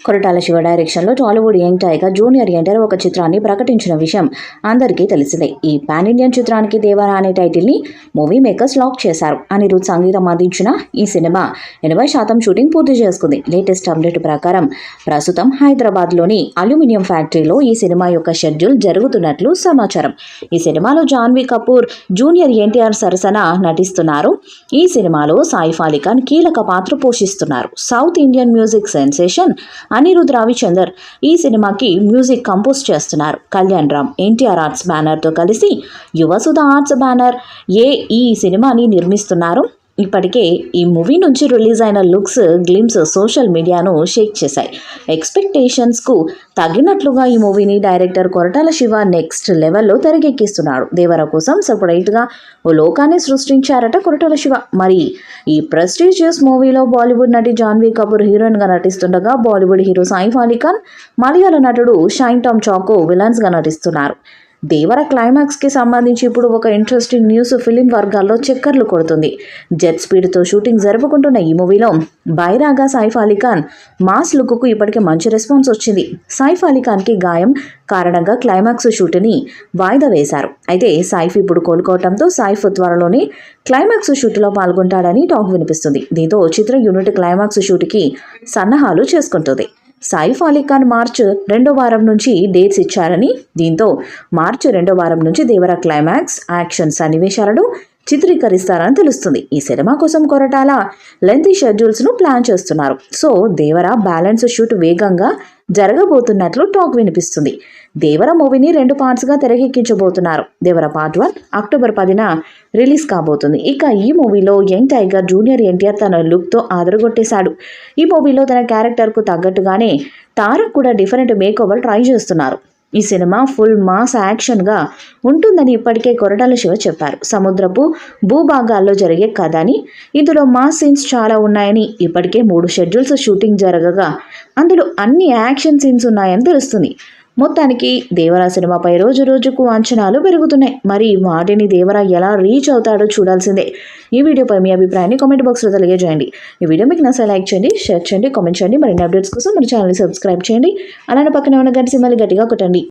కొరటాల శివ డైరెక్షన్లో Tollywood young tiger junior NTR ఒక చిత్రాన్ని ప్రకటించిన విషయం అందరికీ తెలిసిందే. ఈ పాన్ ఇండియన్ చిత్రానికి దేవరా అనే టైటిల్ని మూవీ మేకర్స్ లాక్ చేశారు. అనిరుద్ సంగీతం అందించిన ఈ సినిమా 80% షూటింగ్ పూర్తి చేసుకుంది. లేటెస్ట్ అప్డేట్ ప్రకారం ప్రస్తుతం హైదరాబాద్లోని అల్యూమినియం ఫ్యాక్టరీలో ఈ సినిమా యొక్క షెడ్యూల్ జరుగుతున్నట్లు సమాచారం. ఈ సినిమాలో జాన్వీ కపూర్ జూనియర్ ఎన్టీఆర్ సరసన నటిస్తున్నారు. ఈ సినిమాలో సైఫ్ అలీ ఖాన్ కీలక పాత్ర పోషిస్తున్నారు. South Indian music sensation Anirudh Ravichander ఈ సినిమాకి మ్యూజిక్ కంపోజ్ చేస్తున్నారు. కళ్యాణ్ రామ్ ఎన్టీఆర్ ఆర్ట్స్ బ్యానర్తో కలిసి యువసుధ ఆర్ట్స్ బ్యానర్ ఈ సినిమాని నిర్మిస్తున్నారు. ఇప్పటికే ఈ మూవీ నుంచి రిలీజ్ అయిన లుక్స్ గ్లిమ్స్ సోషల్ మీడియాను షేక్ చేశాయి. ఎక్స్పెక్టేషన్స్కు తగినట్లుగా ఈ మూవీని డైరెక్టర్ కొరటాల శివ నెక్స్ట్ లెవెల్లో తెరకెక్కిస్తున్నాడు. దేవర కోసం సపరేట్గా ఓ లోకాన్ని సృష్టించారట కొరటాల శివ. మరి ఈ ప్రెస్టీజియస్ మూవీలో బాలీవుడ్ నటి జాన్వీ కపూర్ హీరోయిన్గా నటిస్తుండగా బాలీవుడ్ హీరో సైఫ్ అలీ ఖాన్, మలయాళ నటుడు షైన్ టామ్ చాకో విలన్స్గా నటిస్తున్నారు. దేవర క్లైమాక్స్కి సంబంధించి ఇప్పుడు ఒక ఇంట్రెస్టింగ్ న్యూస్ ఫిలిం వర్గాల్లో చక్కర్లు కొడుతుంది. జెట్ స్పీడ్తో షూటింగ్ జరుపుకుంటున్న ఈ మూవీలో బైరాగా సైఫ్ అలీ ఖాన్ మాస్ లుక్కు ఇప్పటికే మంచి రెస్పాన్స్ వచ్చింది. సైఫ్ అలీ ఖాన్కి గాయం కారణంగా క్లైమాక్స్ షూట్ని వాయిదా వేశారు. అయితే సైఫ్ ఇప్పుడు కోలుకోవడంతో సైఫ్ త్వరలోనే క్లైమాక్స్ షూట్లో పాల్గొంటాడని టాక్ వినిపిస్తుంది. దీంతో చిత్ర యూనిట్ క్లైమాక్స్ షూట్కి సన్నాహాలు చేసుకుంటుంది. సైఫ్ అలీ ఖాన్ మార్చి 2వ వారం నుంచి డేట్స్ ఇచ్చారని, దీంతో మార్చి 2వ వారం నుంచి దేవర క్లైమాక్స్ యాక్షన్ సన్నివేశాలను చిత్రీకరిస్తారని తెలుస్తుంది. ఈ సినిమా కోసం కొరటాల లెంతీ షెడ్యూల్స్ను ప్లాన్ చేస్తున్నారు. సో దేవర బ్యాలెన్స్ షూట్ వేగంగా జరగబోతున్నట్లు టాక్ వినిపిస్తుంది. దేవర మూవీని 2 పార్ట్స్గా తెరకెక్కించబోతున్నారు. దేవర పార్ట్ 1 అక్టోబర్ 10న రిలీజ్ కాబోతుంది. ఇక ఈ మూవీలో యంగ్ టైగర్ జూనియర్ ఎన్టీఆర్ తన లుక్తో ఆదరగొట్టేశాడు. ఈ మూవీలో తన క్యారెక్టర్కు తగ్గట్టుగానే తారక్ కూడా డిఫరెంట్ మేకోవర్ ట్రై చేస్తున్నారు. ఈ సినిమా ఫుల్ మాస్ యాక్షన్గా ఉంటుందని ఇప్పటికే కొరటాల శివ చెప్పారు. సముద్రపు భూభాగాల్లో జరిగే కథ అని, ఇందులో మాస్ సీన్స్ చాలా ఉన్నాయని, ఇప్పటికే 3 షెడ్యూల్స్ షూటింగ్ జరగగా అందులో అన్ని యాక్షన్ సీన్స్ ఉన్నాయని తెలుస్తుంది. మొత్తానికి దేవరా సినిమాపై రోజు రోజుకు అంచనాలు పెరుగుతున్నాయి. మరి వాటిని దేవరా ఎలా రీచ్ అవుతాడో చూడాల్సిందే. ఈ వీడియోపై మీ అభిప్రాయాన్ని కామెంట్ బాక్స్లో తెలియజేయండి. ఈ వీడియో మీకు నచ్చితే లైక్ చేయండి, షేర్ చేయండి, కామెంట్ చేయండి. మరిన్ని అప్డేట్స్ కోసం మన ఛానల్ని సబ్స్క్రైబ్ చేయండి. అలానే పక్కనే ఉన్న గంట సింబల్ని గట్టిగా కొట్టండి.